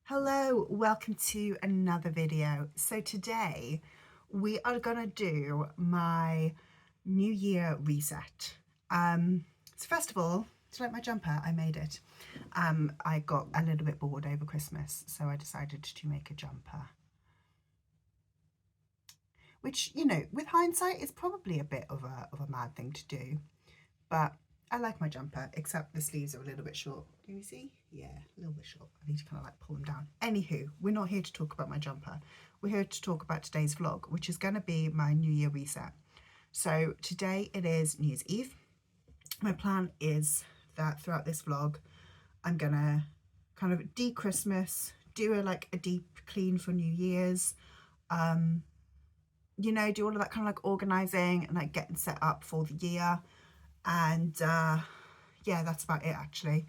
Hello, welcome to another video. So today we are gonna do my New Year reset. So first of all, do you like my jumper? I made it. I got a little bit bored over Christmas, so I decided to make a jumper. Which, you know, with hindsight, is probably a bit of a mad thing to do, but I like my jumper, except the sleeves are a little bit short. Can you see? Yeah, a little bit short. I need to kind of like pull them down. Anywho, we're not here to talk about my jumper. We're here to talk about today's vlog, which is going to be my New Year reset. So today it is New Year's Eve. My plan is that throughout this vlog, I'm going to kind of de-Christmas, do a deep clean for New Year's, you know, do all of that kind of like organising and like getting set up for the year. And yeah, that's about it actually.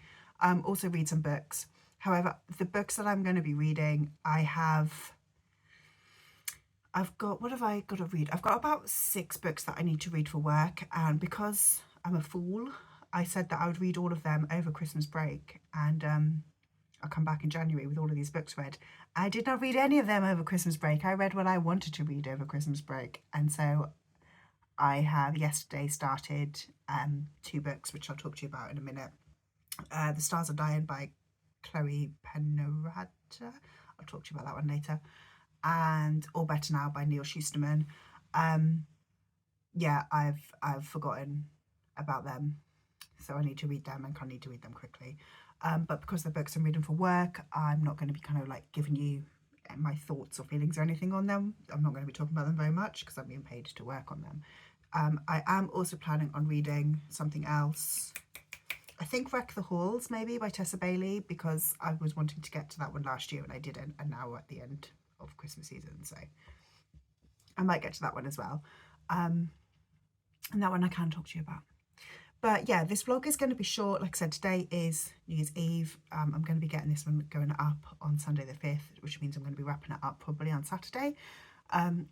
Also read some books. However, the books that I'm going to be reading, I've got, what have I got to read? I've got about 6 books that I need to read for work, and because I'm a fool, I said that I would read all of them over Christmas break, and I'll come back in January with all of these books read. I did not read any of them over Christmas break. I read what I wanted to read over Christmas break, and so I have yesterday started 2 books, which I'll talk to you about in a minute. The Stars Are Dying by Chloe Penrata. I'll talk to you about that one later. And All Better Now by Neil Schusterman. Yeah, I've forgotten about them, so I need to read them and I need to read them quickly. But because the books I'm reading for work, I'm not going to be kind of like giving you my thoughts or feelings or anything on them. I'm not going to be talking about them very much because I'm being paid to work on them. I am also planning on reading something else. I think Wreck the Halls maybe by Tessa Bailey, because I was wanting to get to that one last year and I didn't, and now we're at the end of Christmas season, so I might get to that one as well. And that one I can talk to you about. But yeah, this vlog is going to be short. Like I said, today is New Year's Eve. I'm going to be getting this one going up on Sunday the 5th, which means I'm going to be wrapping it up probably on Saturday,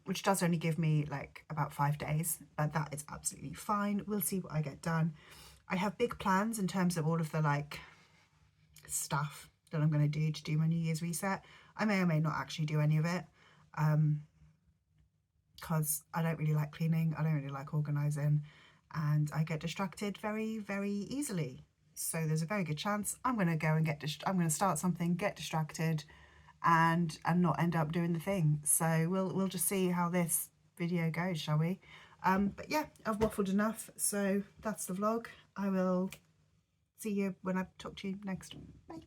which does only give me like about 5 days, but that is absolutely fine. We'll see what I get done. I have big plans in terms of all of the like stuff that I'm going to do my New Year's reset. I may or may not actually do any of it, because I don't really like cleaning, I don't really like organising, and I get distracted very, very easily. So there's a very good chance I'm going to go and I'm going to start something, get distracted, and not end up doing the thing. So we'll just see how this video goes, shall we? But yeah, I've waffled enough, so that's the vlog. I will see you when I talk to you next. Bye.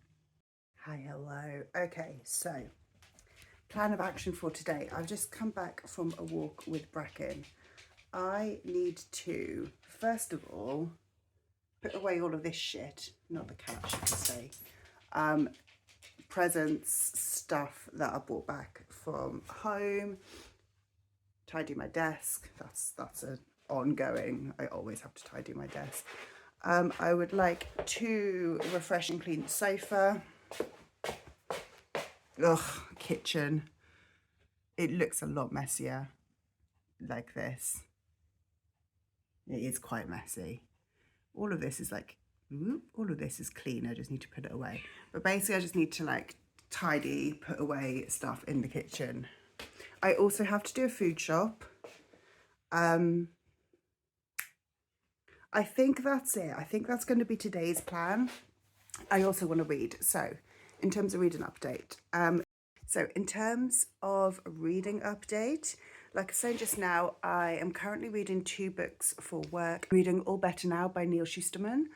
Hi, hello. Okay, so plan of action for today. I've just come back from a walk with Bracken. I need to, first of all, put away all of this shit, not the cat, should I say, presents, stuff that I brought back from home, tidy my desk. That's an ongoing, I always have to tidy my desk. I would like to refresh and clean the sofa. Ugh, kitchen. It looks a lot messier like this. It is quite messy. All of this is like, all of this is clean. I just need to put it away. But basically I just need to like tidy, put away stuff in the kitchen. I also have to do a food shop. I think that's it. I think that's going to be today's plan. I also want to read. So in terms of reading update, in terms of reading update, like I said just now, I am currently reading 2 books for work. Reading All Better Now by Neil Schusterman.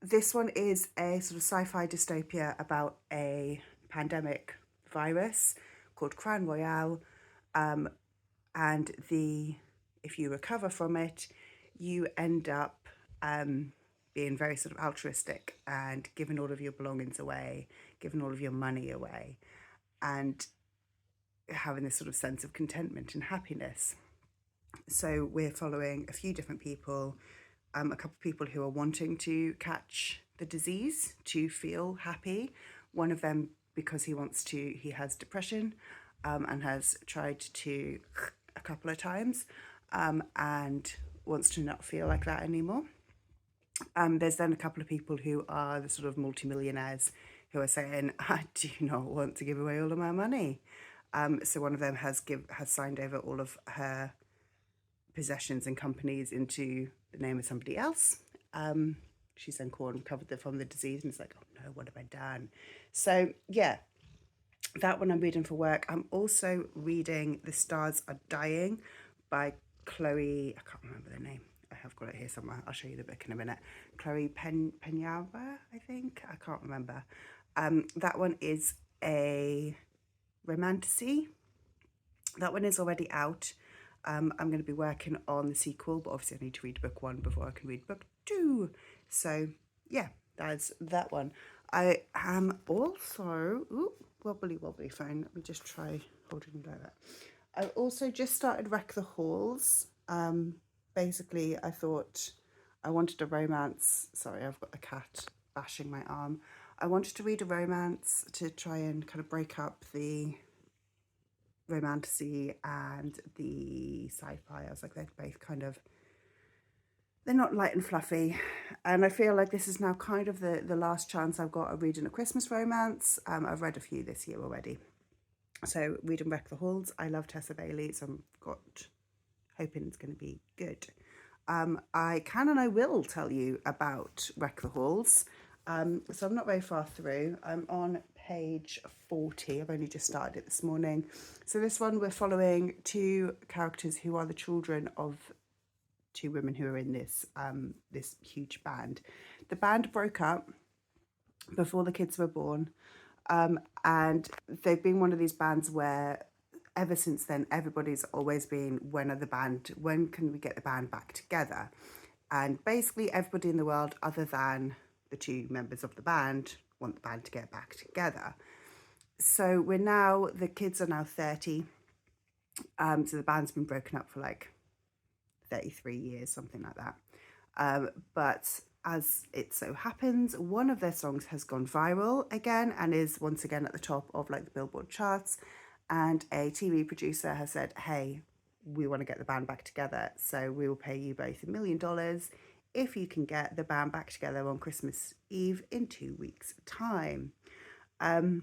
This one is a sort of sci-fi dystopia about a pandemic virus called Crown Royale, and if you recover from it, you end up being very sort of altruistic and giving all of your belongings away, giving all of your money away, and having this sort of sense of contentment and happiness. So we're following a few different people, a couple of people who are wanting to catch the disease to feel happy. One of them because he has depression, and has tried to a couple of times, and wants to not feel like that anymore. There's then a couple of people who are the sort of multimillionaires who are saying, I do not want to give away all of my money. So one of them has signed over all of her possessions and companies into the name of somebody else. She's then recovered from the disease, and it's like, oh no, what have I done? So yeah, that one I'm reading for work. I'm also reading The Stars Are Dying by Chloe, I can't remember the name. I have got it here somewhere. I'll show you the book in a minute. Chloe Peñava, I think. I can't remember. That one is a romantasy. That one is already out. I'm going to be working on the sequel, but obviously I need to read book 1 before I can read book 2. So yeah, that's that one. I am also, wobbly phone. Let me just try holding it like that. I also just started Wreck the Halls. Basically, I thought I wanted a romance. Sorry, I've got the cat bashing my arm. I wanted to read a romance to try and kind of break up the romantasy and the sci-fi. I was like, they're both kind of, they're not light and fluffy. And I feel like this is now kind of the last chance I've got of reading a Christmas romance. I've read a few this year already. So reading Wreck the Halls. I love Tessa Bailey, so I'm hoping it's going to be good. I can and I will tell you about Wreck the Halls. So I'm not very far through. I'm on page 40. I've only just started it this morning. So this one, we're following 2 characters who are the children of 2 women who are in this this huge band. The band broke up before the kids were born, and they've been one of these bands where ever since then everybody's always been, when can we get the band back together? And basically everybody in the world other than the 2 members of the band want the band to get back together. So the kids are now 30. So the band's been broken up for like 33 years, something like that. But as it so happens, one of their songs has gone viral again and is once again at the top of like the Billboard charts. And a TV producer has said, hey, we want to get the band back together, so we will pay you both $1 million if you can get the band back together on Christmas Eve in 2 weeks' time. The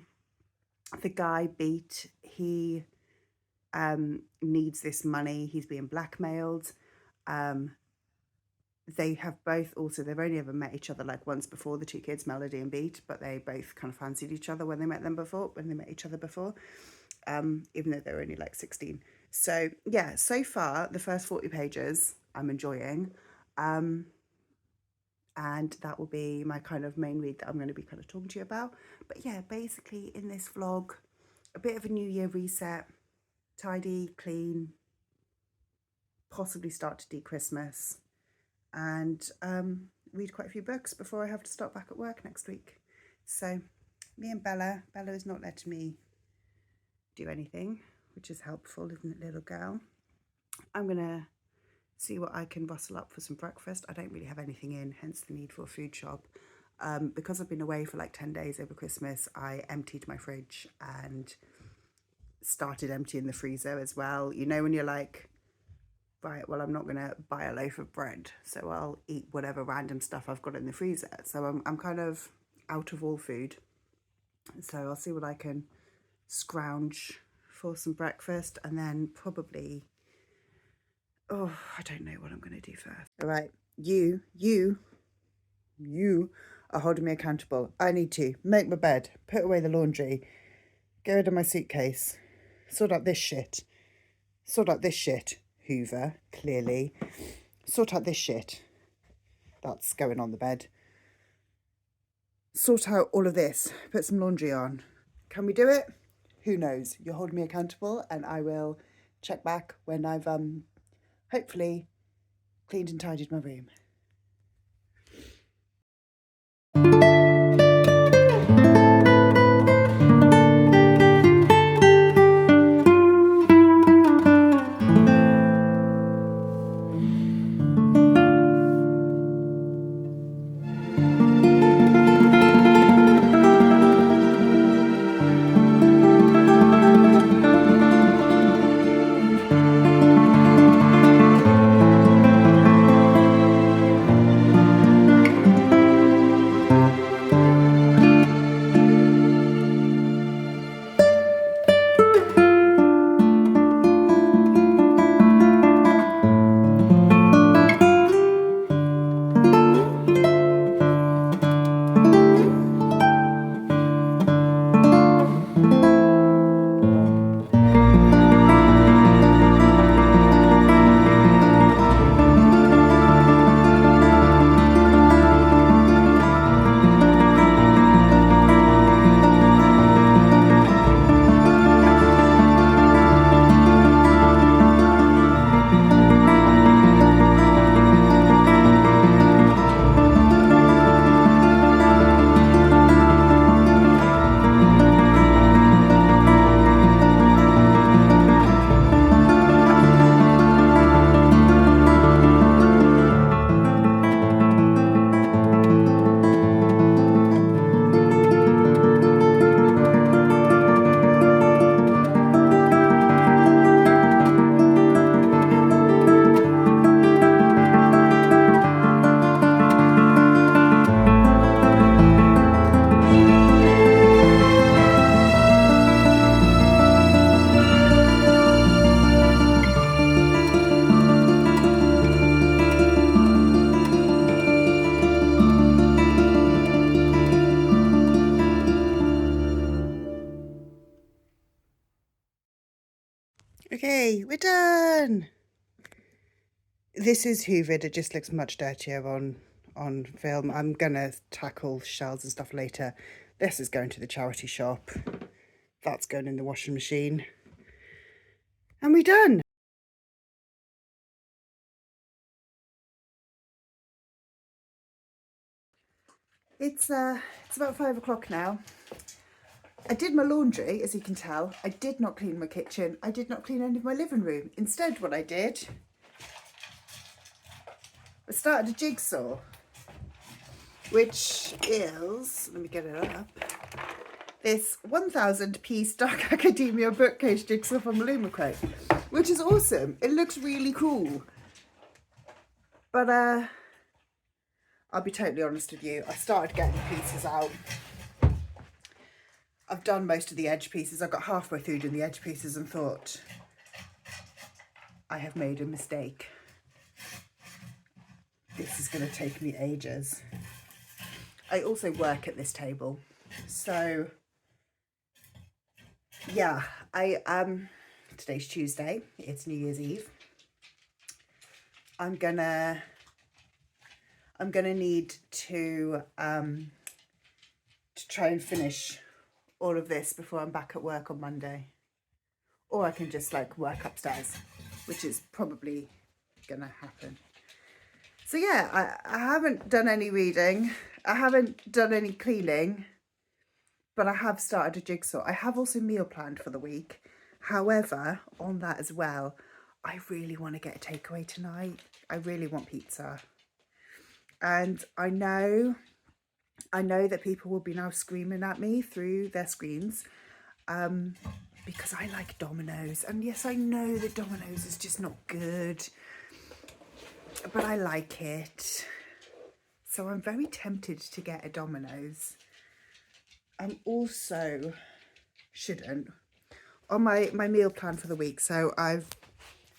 guy Beat, he needs this money. He's being blackmailed. They have both also, they've only ever met each other like once before, the 2 kids, Melody and Beat, but they both kind of fancied each other when they met each other before, even though they were only like 16. So yeah, so far, the first 40 pages I'm enjoying. And that will be my kind of main read that I'm going to be kind of talking to you about. But yeah, basically in this vlog, a bit of a New Year reset, tidy, clean, possibly start to de-Christmas, and read quite a few books before I have to start back at work next week. So me and Bella is not letting me do anything, which is helpful, isn't it, little girl? I'm going to see what I can rustle up for some breakfast. I don't really have anything in, hence the need for a food shop. Because I've been away for like 10 days over Christmas, I emptied my fridge and started emptying the freezer as well. You know, when you're like, right, well, I'm not going to buy a loaf of bread, so I'll eat whatever random stuff I've got in the freezer. So I'm kind of out of all food. So I'll see what I can scrounge for some breakfast, and then probably, I don't know what I'm going to do first. All right, you are holding me accountable. I need to make my bed, put away the laundry, get rid of my suitcase, sort out this shit, Hoover, clearly, sort out this shit that's going on the bed, sort out all of this, put some laundry on. Can we do it? Who knows? You're holding me accountable, and I will check back when I've hopefully cleaned and tidied my room. Okay, we're done. This is hoovered. It just looks much dirtier on film. I'm gonna tackle shells and stuff later. This is going to the charity shop. That's going in the washing machine. And we're done. It's about 5 o'clock now. I did my laundry, as you can tell. I did not clean my kitchen. I did not clean any of my living room. Instead, what I did, I started a jigsaw, which is, let me get it up, this 1000-piece Dark Academia bookcase jigsaw from Lumacrate, which is awesome. It looks really cool. But I'll be totally honest with you, I started getting the pieces out. I've done most of the edge pieces. I got halfway through doing the edge pieces and thought, I have made a mistake. This is going to take me ages. I also work at this table. So, yeah, today's Tuesday. It's New Year's Eve. I'm gonna need to try and finish all of this before I'm back at work on Monday. Or I can just like work upstairs, which is probably gonna happen. So yeah, I haven't done any reading. I haven't done any cleaning, but I have started a jigsaw. I have also meal planned for the week. However, on that as well, I really want to get a takeaway tonight. I really want pizza. And I know that people will be now screaming at me through their screens because I like Domino's. And yes, I know that Domino's is just not good, but I like it. So I'm very tempted to get a Domino's. I'm also, shouldn't, on my meal plan for the week. So I've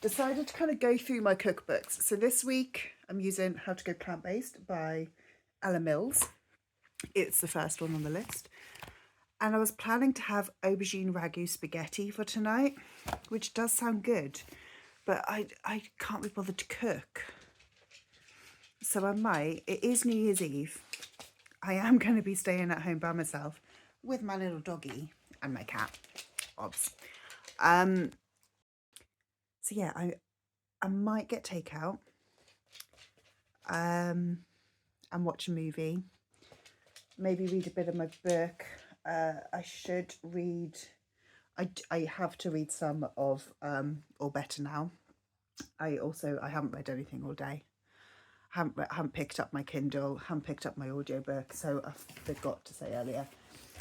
decided to kind of go through my cookbooks. So this week I'm using How to Go Plant-Based by Ella Mills. It's the first one on the list. And I was planning to have aubergine ragu spaghetti for tonight, which does sound good, but I can't be bothered to cook. So I might. It is New Year's Eve. I am going to be staying at home by myself with my little doggy and my cat, Obs. So yeah, I might get takeout and watch a movie. Maybe read a bit of my book. I should read. I have to read some of All Better Now. I haven't read anything all day. Haven't picked up my Kindle. Haven't picked up my audiobook. So I forgot to say earlier,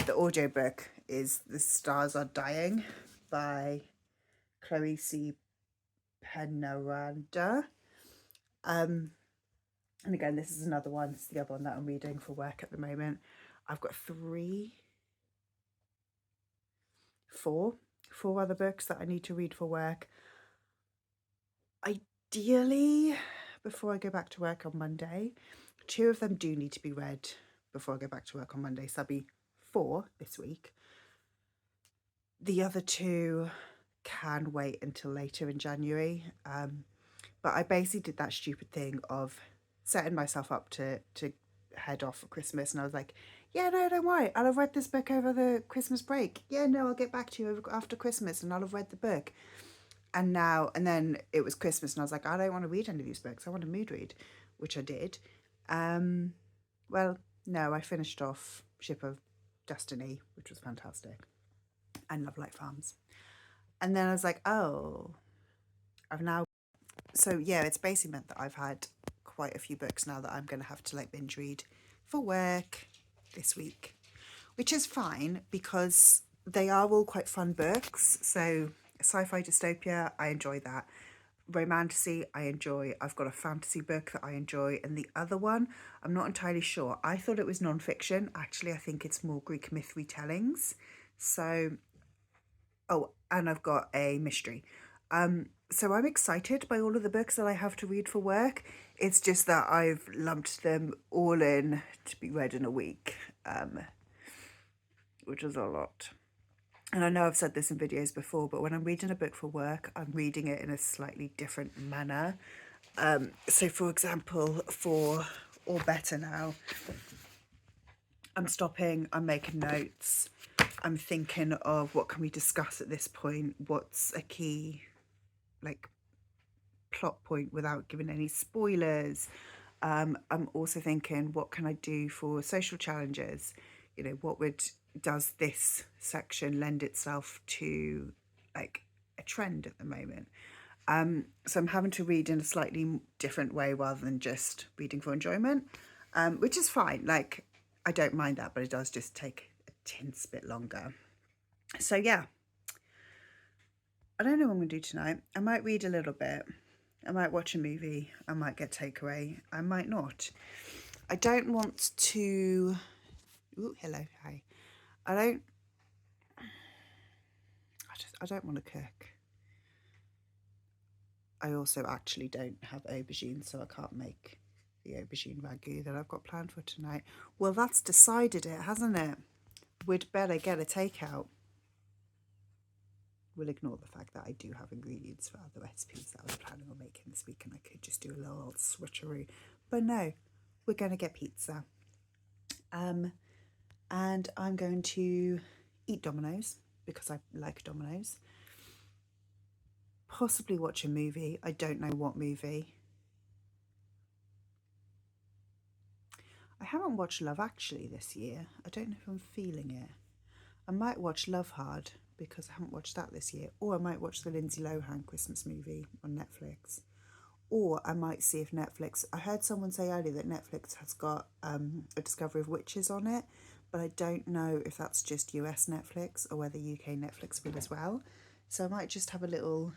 the audiobook is The Stars Are Dying by Chloe C. Penaranda. And again, this is another one. It's the other one that I'm reading for work at the moment. I've got four other books that I need to read for work. Ideally, before I go back to work on Monday. 2 of them do need to be read before I go back to work on Monday. So that'll be 4 this week. The other 2 can wait until later in January. But I basically did that stupid thing of setting myself up to head off for Christmas, and I was like, yeah, no, don't worry, I'll have read this book over the Christmas break. Yeah, no, I'll get back to you after Christmas and I'll have read the book. And then it was Christmas and I was like, I don't want to read any of these books. I want to mood read, which I did. Well, no, I finished off Ship of Destiny, which was fantastic, and Love Like Farms. And then I was like, oh, so yeah, it's basically meant that I've had quite a few books now that I'm going to have to like binge read for work this week, which is fine because they are all quite fun books. So sci-fi dystopia, I enjoy that. Romantasy, I enjoy. I've got a fantasy book that I enjoy, and the other one, I'm not entirely sure. I thought it was non-fiction. Actually, I think it's more Greek myth retellings. So, oh, and I've got a mystery. So I'm excited by all of the books that I have to read for work. It's just that I've lumped them all in to be read in a week, which is a lot. and I know I've said this in videos before, but when I'm reading a book for work, I'm reading it in a slightly different manner. So for example, for All Better Now, I'm stopping, I'm making notes, I'm thinking of what can we discuss at this point, what's a key like plot point without giving any spoilers. I'm also thinking, what can I do for social challenges? You know, does this section lend itself to like a trend at the moment? So I'm having to read in a slightly different way rather than just reading for enjoyment, which is fine. Like, I don't mind that, but it does just take a tin's bit longer. So yeah, I don't know what I'm going to do tonight. I might read a little bit. I might watch a movie. I might get takeaway. I might not. I don't want to... Ooh, hello, hi. I don't want to cook. I also actually don't have aubergine, so I can't make the aubergine ragu that I've got planned for tonight. Well, that's decided it, hasn't it? We'd better get a takeout. We'll ignore the fact that I do have ingredients for other recipes that I was planning on making this week, and I could just do a little old switcheroo. But no, we're going to get pizza. And I'm going to eat Domino's because I like Domino's. Possibly watch a movie. I don't know what movie. I haven't watched Love Actually this year. I don't know if I'm feeling it. I might watch Love Hard because I haven't watched that this year. Or I might watch the Lindsay Lohan Christmas movie on Netflix. Or I might see if Netflix... I heard someone say earlier that Netflix has got a Discovery of Witches on it, but I don't know if that's just US Netflix or whether UK Netflix will as well. So I might just have a little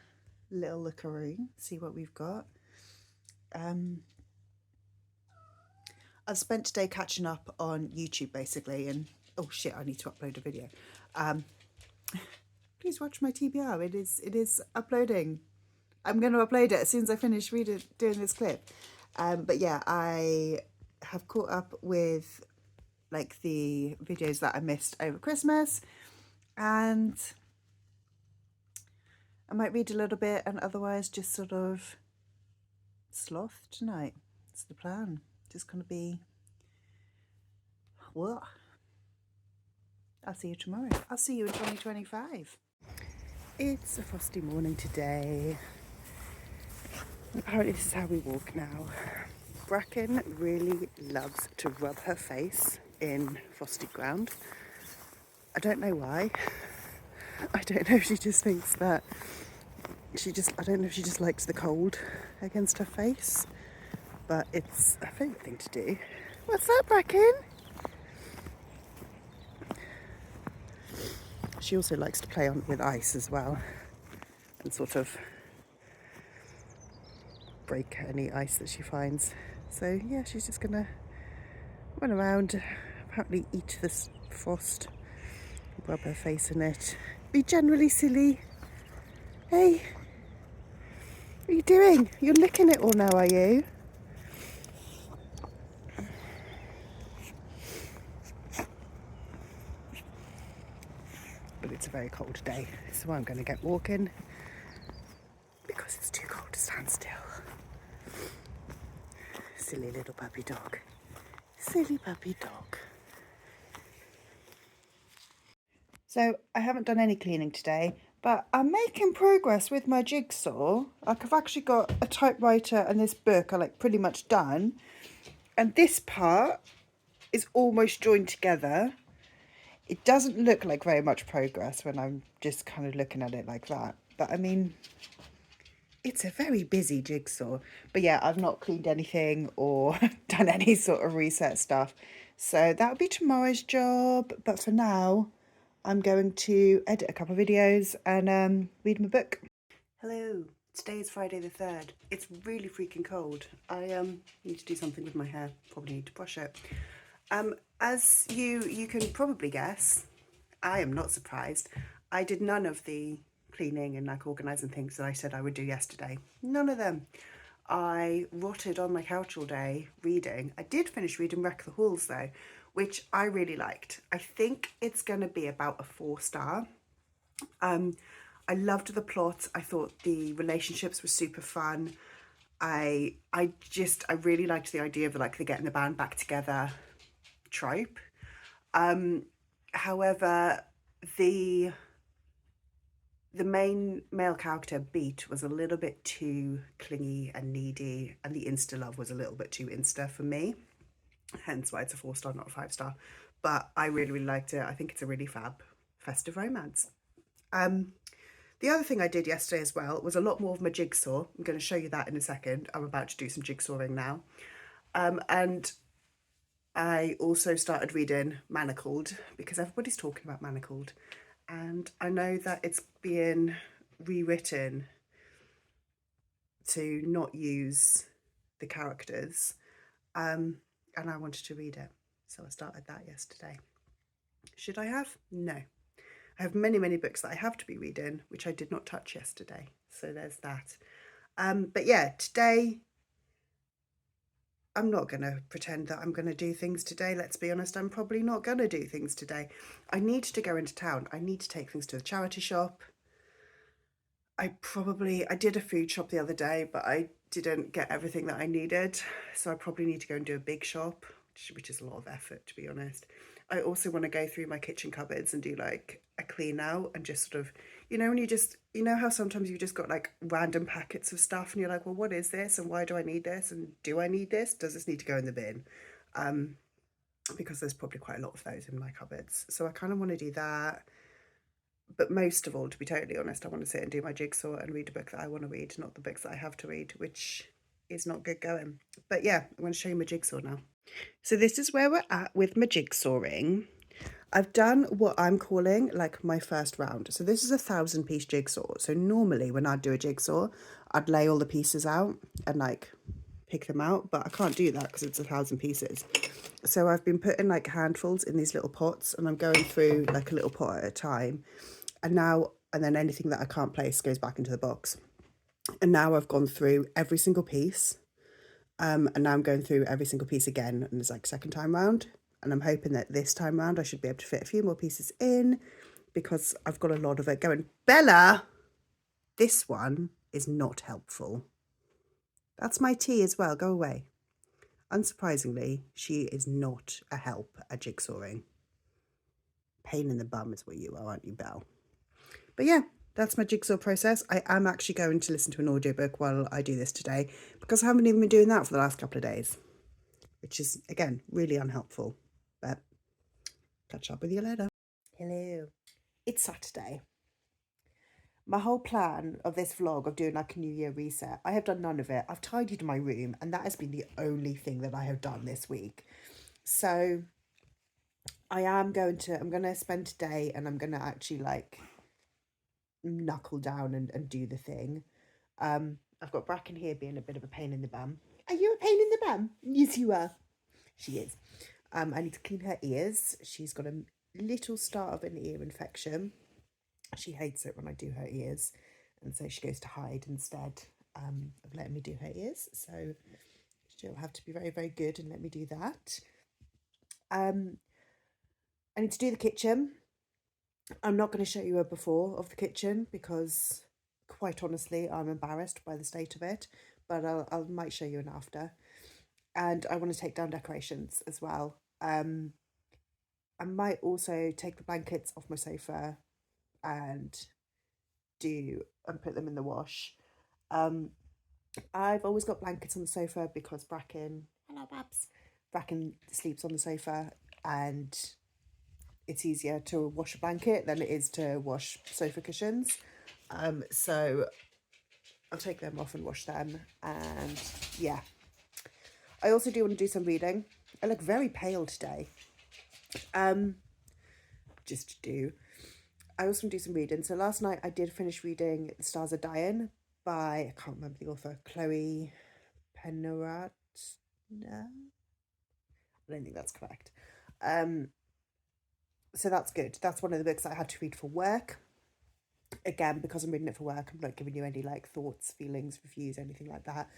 lookaroo, see what we've got. I've spent today catching up on YouTube basically, and oh shit, I need to upload a video. Please watch my TBR. It is uploading. I'm going to upload it as soon as I finish doing this clip. But yeah, I have caught up with like the videos that I missed over Christmas, and I might read a little bit and otherwise just sort of sloth tonight. That's the plan. Just going to be... Well, I'll see you tomorrow. I'll see you in 2025. It's a frosty morning today. Apparently this is how we walk now. Bracken really loves to rub her face in frosty ground. I don't know why. I don't know if she just thinks that I don't know if she just likes the cold against her face, but it's a favourite thing to do. What's that, Bracken? She also likes to play with ice as well and sort of break any ice that she finds. So yeah, she's just gonna run around, apparently eat this frost, rub her face in it, be generally silly. Hey, what are you doing? You're licking it all now, are you? But it's a very cold day, so I'm going to get walking because it's too cold to stand still. Silly little puppy dog. Silly puppy dog. So I haven't done any cleaning today, but I'm making progress with my jigsaw. Like, I've actually got a typewriter and this book are like pretty much done. And this part is almost joined together. It doesn't look like very much progress when I'm just kind of looking at it like that. But I mean, it's a very busy jigsaw. But yeah, I've not cleaned anything or done any sort of reset stuff. So that'll be tomorrow's job. But for now, I'm going to edit a couple of videos and read my book. Hello, today is Friday the 3rd. It's really freaking cold. I need to do something with my hair. Probably need to brush it. As you can probably guess, I am not surprised. I did none of the cleaning and like organising things that I said I would do yesterday. None of them. I rotted on my couch all day reading. I did finish reading Wreck the Halls though, which I really liked. I think it's going to be about a 4-star. I loved the plot. I thought the relationships were super fun. I really liked the idea of like the getting the band back together trope. However, the the main male character, Beat, was a little bit too clingy and needy, and the insta love was a little bit too insta for me. Hence why it's a 4-star, not a 5-star. But I really, really liked it. I think it's a really fab festive romance. The other thing I did yesterday as well was a lot more of my jigsaw. I'm going to show you that in a second. I'm about to do some jigsawing now. And I also started reading Manacled because everybody's talking about Manacled. And I know that it's being rewritten to not use the characters. And I wanted to read it. So I started that yesterday. Should I have? No. I have many, many books that I have to be reading, which I did not touch yesterday. So there's that. But yeah, today, I'm not going to pretend that I'm going to do things today. Let's be honest, I'm probably not going to do things today. I need to go into town. I need to take things to the charity shop. I did a food shop the other day, but I didn't get everything that I needed. So I probably need to go and do a big shop, which is a lot of effort, to be honest. I also want to go through my kitchen cupboards and do like a clean out and just sort of, when you know how sometimes you just got like random packets of stuff and you're like, well, what is this? And why do I need this? And do I need this? Does this need to go in the bin? Because there's probably quite a lot of those in my cupboards. So I kind of want to do that. But most of all, to be totally honest, I want to sit and do my jigsaw and read a book that I want to read, not the books that I have to read, which is not good going. But yeah, I'm going to show you my jigsaw now. So this is where we're at with my jigsawing. I've done what I'm calling like my first round. So this is a 1,000-piece jigsaw. So normally when I'd do a jigsaw, I'd lay all the pieces out and like pick them out, but I can't do that because it's 1,000 pieces. So I've been putting like handfuls in these little pots and I'm going through like a little pot at a time. And then anything that I can't place goes back into the box. And now I've gone through every single piece. And now I'm going through every single piece again, and it's like second time round. And I'm hoping that this time round I should be able to fit a few more pieces in because I've got a lot of it going. Bella, this one is not helpful. That's my tea as well. Go away. Unsurprisingly, she is not a help at jigsawing. Pain in the bum is what you are, aren't you, Belle? But yeah, that's my jigsaw process. I am actually going to listen to an audiobook while I do this today because I haven't even been doing that for the last couple of days, which is, again, really unhelpful. But catch up with you later. Hello. It's Saturday. My whole plan of this vlog of doing like a New Year reset, I have done none of it. I've tidied my room and that has been the only thing that I have done this week. So I'm going to spend today and I'm going to actually like knuckle down and do the thing. I've got Bracken here being a bit of a pain in the bum. Are you a pain in the bum? Yes, you are. She is. I need to clean her ears. She's got a little start of an ear infection. She hates it when I do her ears. And so she goes to hide instead of letting me do her ears. So she'll have to be very, very good and let me do that. I need to do the kitchen. I'm not going to show you a before of the kitchen because quite honestly, I'm embarrassed by the state of it, but I might show you an after. And I want to take down decorations as well. I might also take the blankets off my sofa and put them in the wash. I've always got blankets on the sofa because hello Babs, Bracken sleeps on the sofa and it's easier to wash a blanket than it is to wash sofa cushions. So I'll take them off and wash them. And yeah, I also do want to do some reading. I look very pale today. Just do. I also want to do some reading. So last night I did finish reading The Stars Are Dying by, I can't remember the author, Chloe Pennerat. No, I don't think that's correct. So that's good. That's one of the books that I had to read for work. Again, because I'm reading it for work, I'm not giving you any like thoughts, feelings, reviews, anything like that.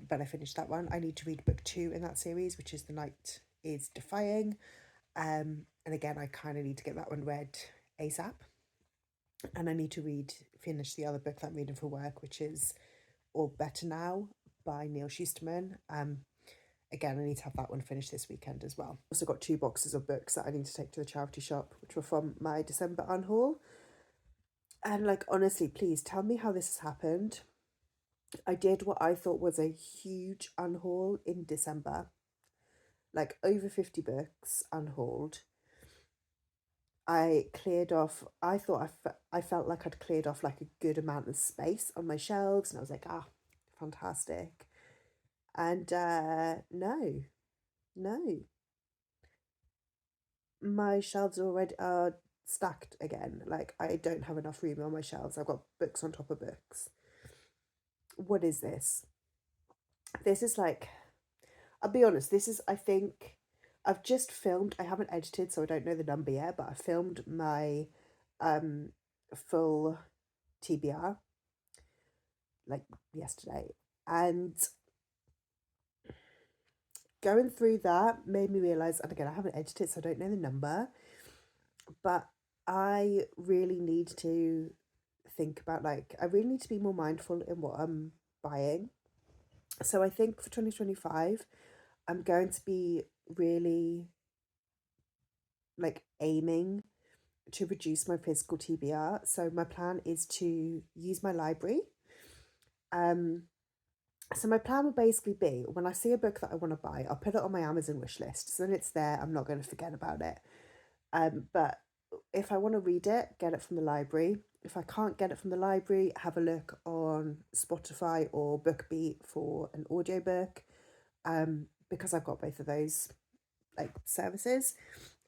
But I finished that one. I need to read book 2 in that series, which is The Night is Defying. And again, I kind of need to get that one read ASAP. and I need to finish the other book that I'm reading for work, which is All Better Now by Neil Shusterman. Again, I need to have that one finished this weekend as well. Also got 2 boxes of books that I need to take to the charity shop, which were from my December unhaul. And like, honestly, please tell me how this has happened. I did what I thought was a huge unhaul in December, like over 50 books unhauled. I cleared off, I thought I felt like I'd cleared off like a good amount of space on my shelves, and I was like, ah, fantastic. And no, no, my shelves already are stacked again. Like, I don't have enough room on my shelves. I've got books on top of books. What is this? This is like, I'll be honest, this is, I think, I've just filmed, I haven't edited, so I don't know the number yet, but I filmed my um full TBR like yesterday. And going through that made me realize, and again, I haven't edited, so I don't know the number, but I really need to think about, like, I really need to be more mindful in what I'm buying. So I think for 2025, I'm going to be really like aiming to reduce my physical TBR. So my plan is to use my library. Um, so my plan will basically be, when I see a book that I want to buy, I'll put it on my Amazon wish list. So then it's there. I'm not going to forget about it. But if I want to read it, get it from the library. If I can't get it from the library, have a look on Spotify or BookBeat for an audiobook. Because I've got both of those like services.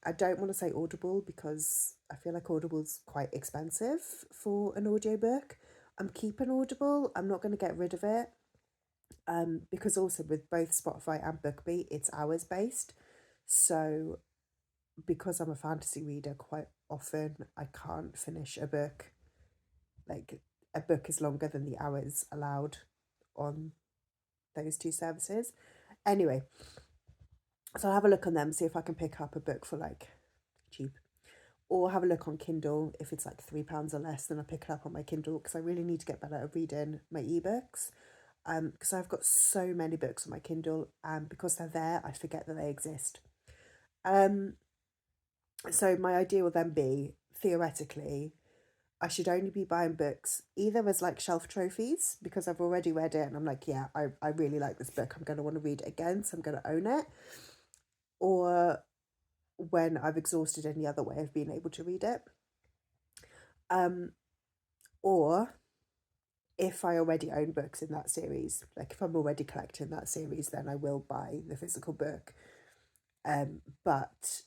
I don't want to say Audible because I feel like Audible's quite expensive for an audiobook. I'm keeping Audible. I'm not going to get rid of it. Because also with both Spotify and BookBeat, it's hours based. So because I'm a fantasy reader, quite often I can't finish a book. Like, a book is longer than the hours allowed on those 2 services. Anyway, so I'll have a look on them, see if I can pick up a book for like cheap. Or have a look on Kindle. If it's like £3 or less, then I'll pick it up on my Kindle, because I really need to get better at reading my ebooks. Because I've got so many books on my Kindle, and because they're there, I forget that they exist. Um, so my idea will then be, theoretically, I should only be buying books either as like shelf trophies, because I've already read it and I'm like, yeah, I really like this book. I'm going to want to read it again, so I'm going to own it. Or when I've exhausted any other way of being able to read it. Or if I already own books in that series, like if I'm already collecting that series, then I will buy the physical book. But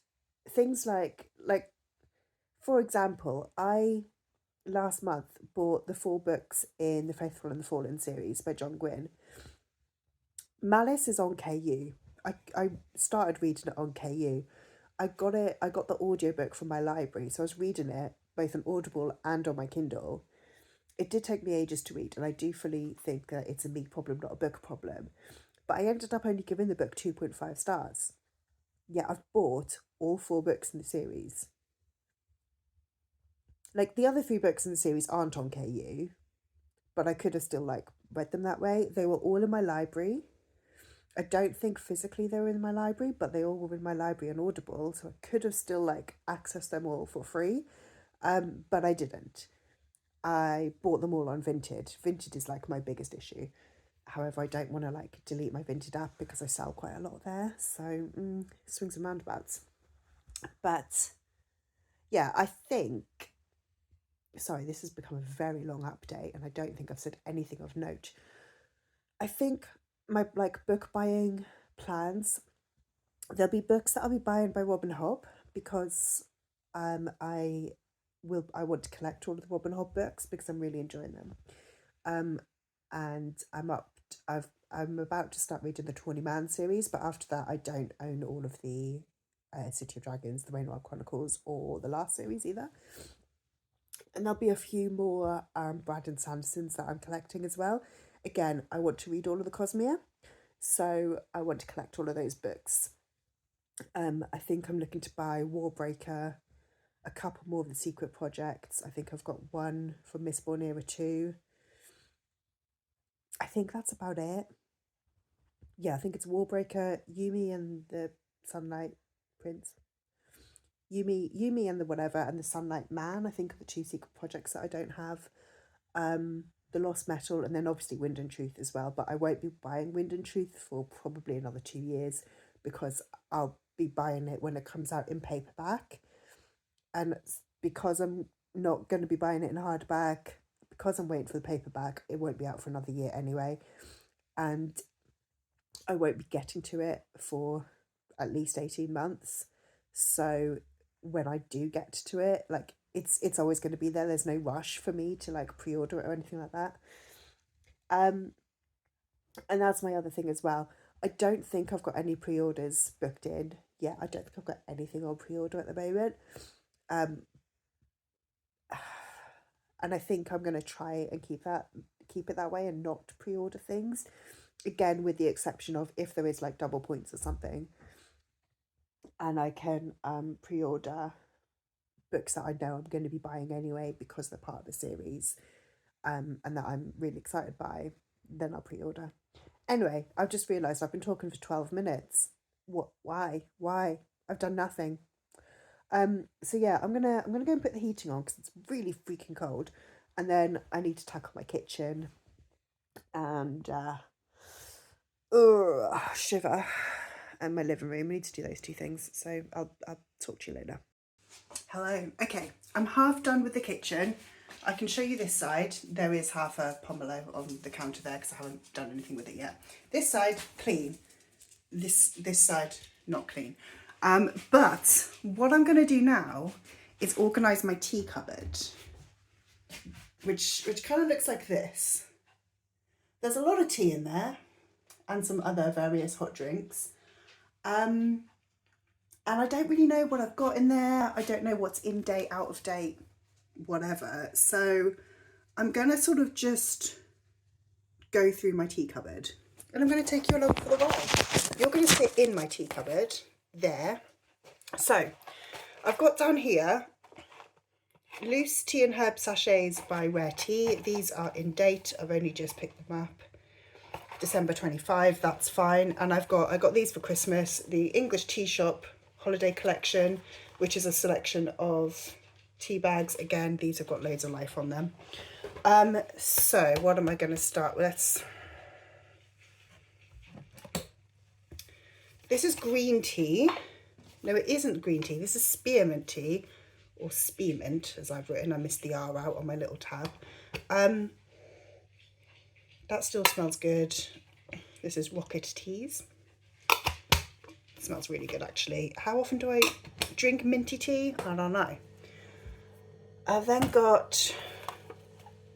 things like for example, I last month bought the 4 books in the Faithful and the Fallen series by John Gwynne. Malice is on KU. I started reading it on KU. I got the audiobook from my library, so I was reading it both on Audible and on my Kindle. It did take me ages to read, and I do fully think that it's a me problem, not a book problem. But I ended up only giving the book 2.5 stars. Yeah, I've bought all 4 books in the series. Like, the other 3 books in the series aren't on KU, but I could have still like read them that way. They were all in my library. I don't think physically they were in my library, but they all were in my library on Audible, so I could have still like accessed them all for free. But I didn't. I bought them all on Vinted. Vinted is like my biggest issue. However, I don't want to like delete my Vinted app because I sell quite a lot there. So swings and roundabouts. But yeah, I think, sorry, this has become a very long update and I don't think I've said anything of note. I think my like book buying plans, there'll be books that I'll be buying by Robin Hobb, because I want to collect all of the Robin Hobb books because I'm really enjoying them. And I'm about to start reading the Tawny Man series, but after that I don't own all of the City of Dragons, the Rainwell Chronicles, or the last series either. And there'll be a few more Brandon Sandersons that I'm collecting as well. Again, I want to read all of the Cosmere, so I want to collect all of those books. I think I'm looking to buy Warbreaker a couple more of the secret projects. I think I've got one from Miss Born Era 2. I think that's about it. Yeah, I think it's Warbreaker, Yumi and the Sunlight Prince. Yumi and the whatever, and the Sunlight Man, I think, are the 2 secret projects that I don't have. The Lost Metal, and then obviously Wind and Truth as well, but I won't be buying Wind and Truth for probably another 2 years, because I'll be buying it when it comes out in paperback, and because I'm not going to be buying it in hardback, because I'm waiting for the paperback, it won't be out for another year anyway, and I won't be getting to it for at least 18 months. So when I do get to it, like, it's always going to be there. There's no rush for me to like pre-order it or anything like that. And that's my other thing as well. I don't think I've got any pre-orders booked in. Yeah, I don't think I've got anything on pre-order at the moment. And I think I'm going to try and keep it that way and not pre-order things. Again, with the exception of if there is like double points or something, and I can pre-order books that I know I'm going to be buying anyway because they're part of the series, and that I'm really excited by, then I'll pre-order. Anyway, I've just realised I've been talking for 12 minutes. What? Why? I've done nothing. So yeah, I'm gonna go and put the heating on because it's really freaking cold, and then I need to tackle my kitchen, and shiver, and my living room. I need to do those 2 things. So I'll talk to you later. Hello. Okay, I'm half done with the kitchen. I can show you this side. There is half a pomelo on the counter there because I haven't done anything with it yet. This side, clean. This side, not clean. But what I'm going to do now is organise my tea cupboard, which kind of looks like this. There's a lot of tea in there and some other various hot drinks. And I don't really know what I've got in there. I don't know what's in date, out of date, whatever. So I'm going to sort of just go through my tea cupboard. And I'm going to take you along for the ride. You're going to sit in my tea cupboard there. So I've got down here loose tea and herb sachets by Rare Tea. These are in date. I've only just picked them up. December 25, that's fine. And I got these for Christmas. The English Tea Shop Holiday Collection, which is a selection of tea bags. Again, these have got loads of life on them. So what am I going to start with? This is green tea. No, it isn't green tea. This is spearmint tea, or spearmint, as I've written. I missed the R out on my little tab. That still smells good. This is Rocket Teas. It smells really good, actually. How often do I drink minty tea? I don't know. I've then got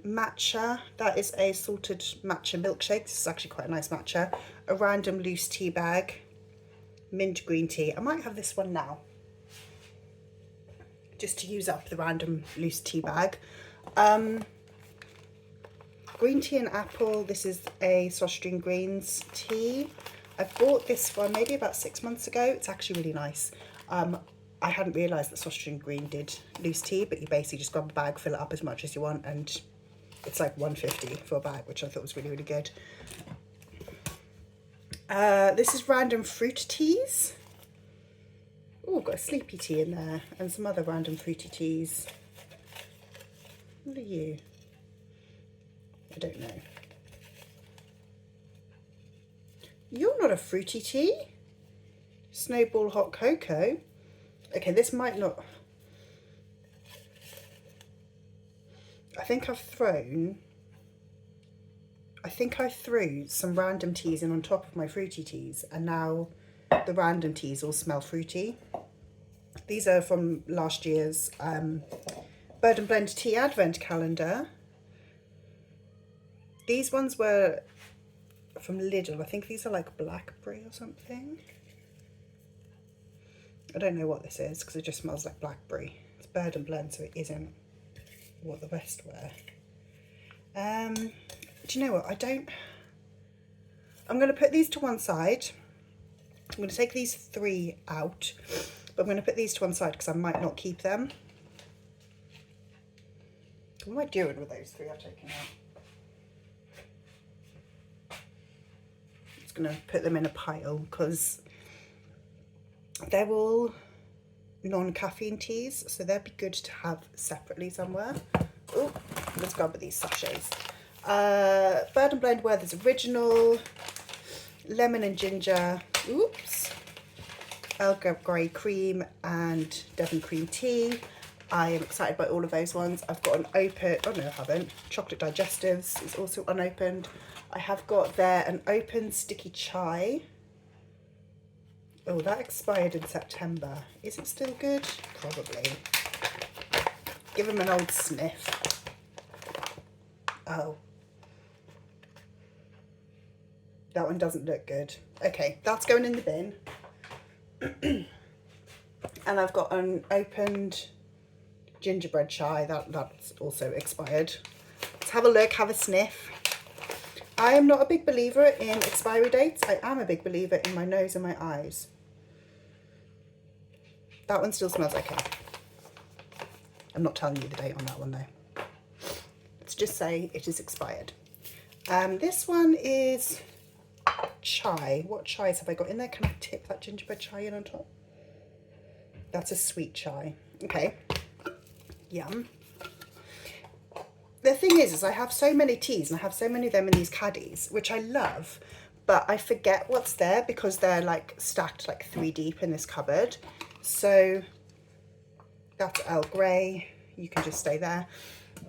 matcha. That is a salted matcha milkshake. This is actually quite a nice matcha. A random loose tea bag. Mint green tea. I might have this one now, just to use up the random loose tea bag. Green tea and apple. This is a Sausage Greens tea. I bought this one maybe about 6 months ago. It's actually really nice. I hadn't realised that Sausage Green did loose tea, but you basically just grab a bag, fill it up as much as you want, and it's like $1.50 for a bag, which I thought was really, really good. This is random fruit teas. Oh, got a sleepy tea in there and some other random fruity teas. What are you? I don't know. You're not a fruity tea. Snowball hot cocoa. Okay, this might not. I think I threw some random teas in on top of my fruity teas, and now the random teas all smell fruity. These are from last year's Bird and Blend Tea Advent Calendar. These ones were from Lidl. I think these are like blackberry or something. I don't know what this is because it just smells like blackberry. It's Bird and Blend, so it isn't what the rest were. Do you know what? I'm going to put these to one side. I'm going to take these 3 out, but I'm going to put these to one side because I might not keep them. What am I doing with those 3 I've taken out? Just gonna put them in a pile because they're all non-caffeine teas, so they'd be good to have separately somewhere. Oh, let's go with these sachets. Bird and Blend Werther's Original, lemon and ginger, oops, Earl Grey cream and Devon cream tea. I am excited by all of those ones. I've got an open, oh no I haven't, chocolate digestives is also unopened. I have got there an open sticky chai. Oh, that expired in September. Is it still good? Probably. Give them an old sniff. Oh. That one doesn't look good. Okay, that's going in the bin. And I've got an opened gingerbread chai. That's also expired. Let's have a look, have a sniff. I am not a big believer in expiry dates. I am a big believer in my nose and my eyes. That one still smells okay. I'm not telling you the date on that one though. Let's just say it is expired. This one is chai. What chais have I got in there? Can I tip that gingerbread chai in on top? That's a sweet chai. Okay. Yum. The thing is I have so many teas and I have so many of them in these caddies, which I love, but I forget what's there because they're like stacked like 3 deep in this cupboard. So that's Earl Grey. You can just stay there.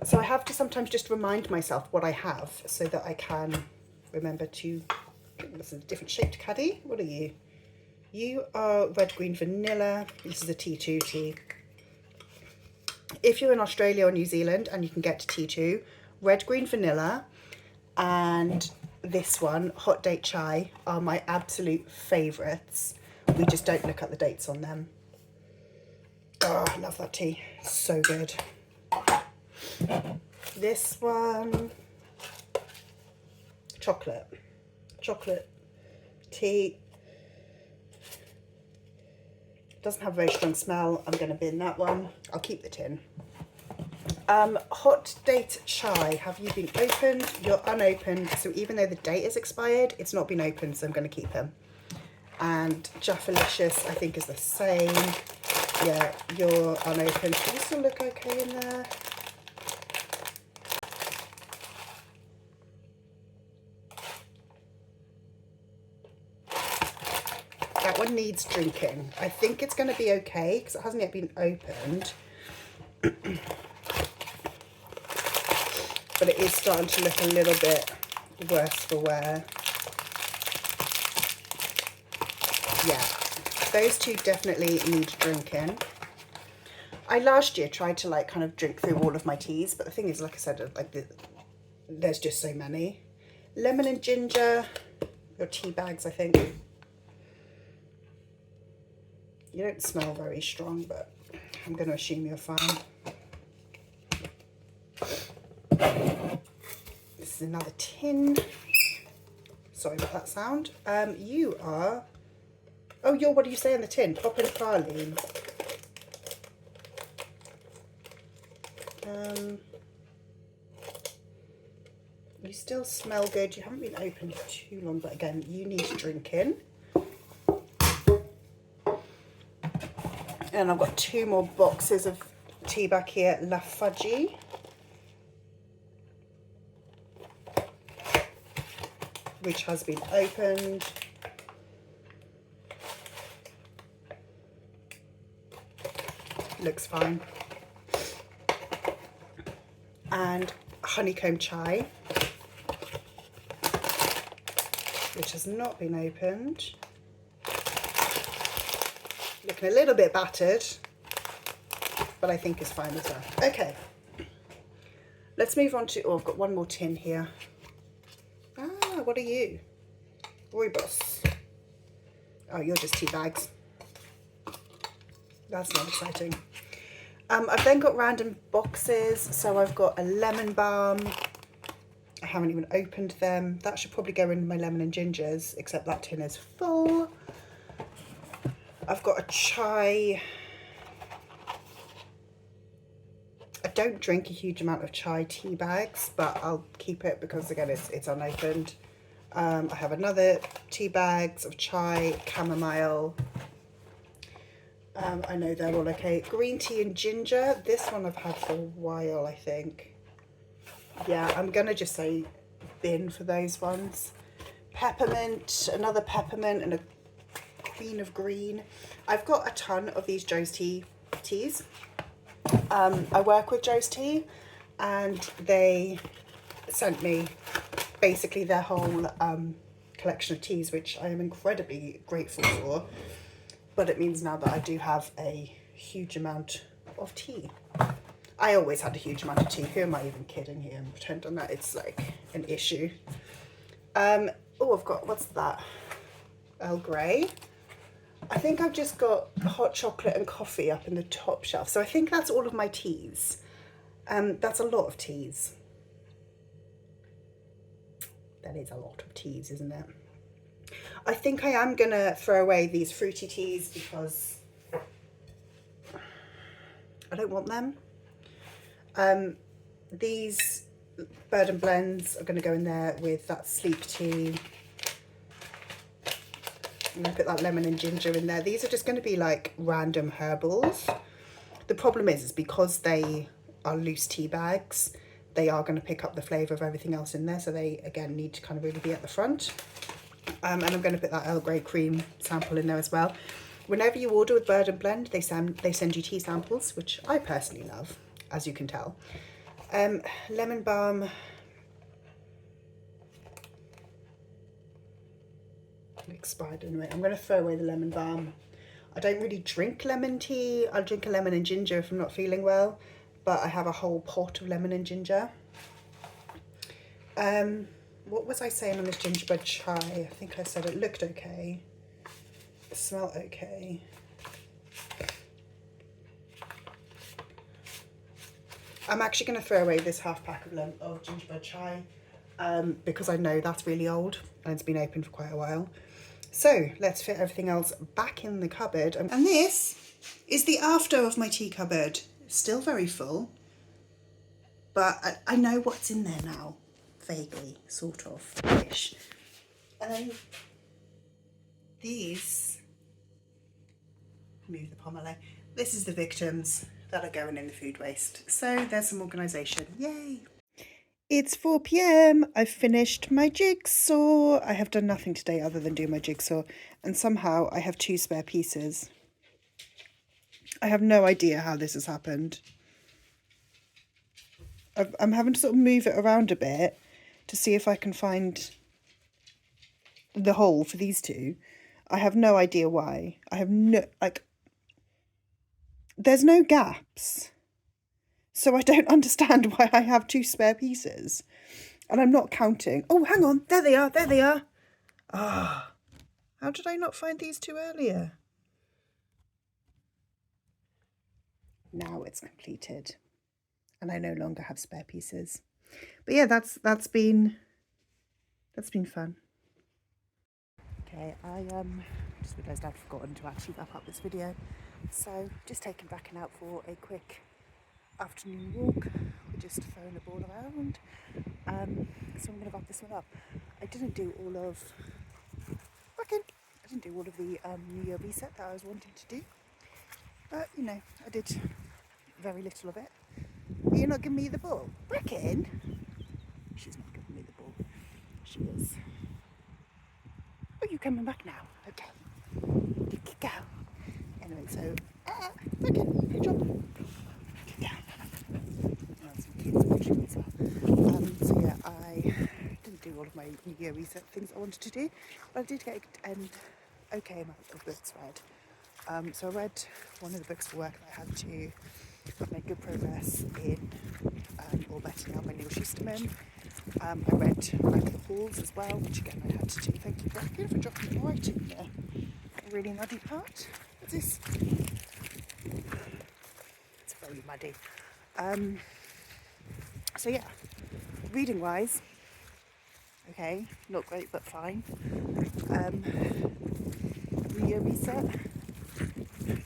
So I have to sometimes just remind myself what I have so that I can remember to. This is a different shaped caddy. What are you? You are red, green, vanilla. This is a T2 tea. If you're in Australia or New Zealand and you can get to T2, red, green, vanilla and this one, hot date chai, are my absolute favourites. We just don't look at the dates on them. Oh, I love that tea. So good. This one, chocolate tea. Doesn't have a very strong smell. I'm going to bin that one. I'll keep the tin. Hot date chai. Have you been opened? You're unopened. So even though the date is expired, it's not been opened. So I'm going to keep them. And Jaffalicious, I think, is the same. Yeah, you're unopened. Do you still look okay in there? That one needs drinking. I think it's going to be okay because it hasn't yet been opened. But it is starting to look a little bit worse for wear. Yeah, those two definitely need drinking. I last year tried to like kind of drink through all of my teas, but the thing is, like I said, like there's just so many. Lemon and ginger, your tea bags, I think. You don't smell very strong, but I'm going to assume you're fine. This is another tin. Sorry about that sound. You are... Oh, you're, what do you say on the tin? Pop and praline. You still smell good. You haven't been opened for too long, but again, you need drinking. And I've got 2 more boxes of tea back here. La Fudgy. Which has been opened. Looks fine. And honeycomb chai, which has not been opened. Looking a little bit battered, but I think is fine as well. Okay, let's move on to, oh, I've got 1 more tin here. Ah, what are you? Rooibos. Oh, you're just tea bags. That's not exciting. I've then got random boxes. So I've got a lemon balm. I haven't even opened them. That should probably go in my lemon and gingers, except that tin is full. I've got a chai don't drink a huge amount of chai tea bags, but I'll keep it because again it's unopened. I have another tea bags of chai, chamomile. I know they're all okay. Green tea and ginger. This one I've had for a while, I think. Yeah, I'm gonna just say bin for those ones. Peppermint, another peppermint, and a queen of green. I've got a ton of these Joe's teas. I work with Joe's Tea, and they sent me basically their whole collection of teas, which I am incredibly grateful for. But it means now that I do have a huge amount of tea. I always had a huge amount of tea. Who am I even kidding here and pretending that it's like an issue? Oh, I've got, what's that? Earl Grey. I think I've just got hot chocolate and coffee up in the top shelf. So I think that's all of my teas. That's a lot of teas. That is a lot of teas, isn't it? I think I am going to throw away these fruity teas because I don't want them. These Bird and Blends are going to go in there with that sleep tea. I'm going to put that lemon and ginger in there. These are just going to be like random herbals. The problem is because they are loose tea bags, they are going to pick up the flavour of everything else in there. So they, again, need to kind of really be at the front. And I'm going to put that Earl Grey cream sample in there as well. Whenever you order with Bird and Blend, they send you tea samples, which I personally love, as you can tell. Lemon balm. Expired anyway. I'm going to throw away the lemon balm. I don't really drink lemon tea. I'll drink a lemon and ginger if I'm not feeling well, but I have a whole pot of lemon and ginger. What was I saying on this gingerbread chai? I think I said it looked okay. It smelled okay. I'm actually going to throw away this half pack of gingerbread chai because I know that's really old and it's been open for quite a while. So let's fit everything else back in the cupboard. And this is the after of my tea cupboard. Still very full, but I know what's in there now. Vaguely, sort of, ish. And then these, move the pomelo. This is the victims that are going in the food waste. So there's some organisation. Yay! It's 4 p.m. I've finished my jigsaw. I have done nothing today other than do my jigsaw, and somehow I have 2 spare pieces. I have no idea how this has happened. I'm having to sort of move it around a bit to see if I can find the hole for these 2. I have no idea why. I have no, like, there's no gaps. So I don't understand why I have 2 spare pieces. And I'm not counting. Oh, hang on. There they are. There they are. Ah, how did I not find these 2 earlier? Now it's completed. And I no longer have spare pieces. But yeah, that's been fun. Okay, I just realised I'd forgotten to actually wrap up this video. So just taken back and out for a quick afternoon walk. We're just throwing a ball around. So I'm going to wrap this one up. I didn't do all of the New Year reset that I was wanting to do. But you know, I did very little of it. But you're not giving me the ball. Bracken? She's not giving me the ball. She is. Oh, you coming back now? Okay. Go. Anyway, so Bracken, good job. Yeah. Some kids watching as well. So yeah, I didn't do all of my New Year reset things I wanted to do, but I did get an okay amount of books read. So I read one of the books for work that I had to. I've made good progress in All Better Now by Neil Schusterman. I read Back the Halls as well, which again I had to do. Thank you, Bracken, for dropping it right in there. A really muddy part. What's this? It's very muddy. So yeah, reading wise, okay, not great but fine. New Year reset,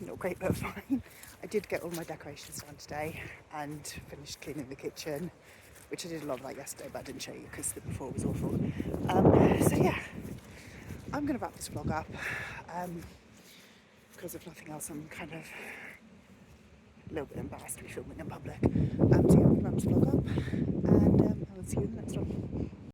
not great but fine. I did get all my decorations done today and finished cleaning the kitchen, which I did a lot of that yesterday, but I didn't show you because the before was awful. So yeah, I'm going to wrap this vlog up. Because if nothing else, I'm kind of a little bit embarrassed to be filming in public. So yeah, I'm going to wrap this vlog up, and I will see you in the next one.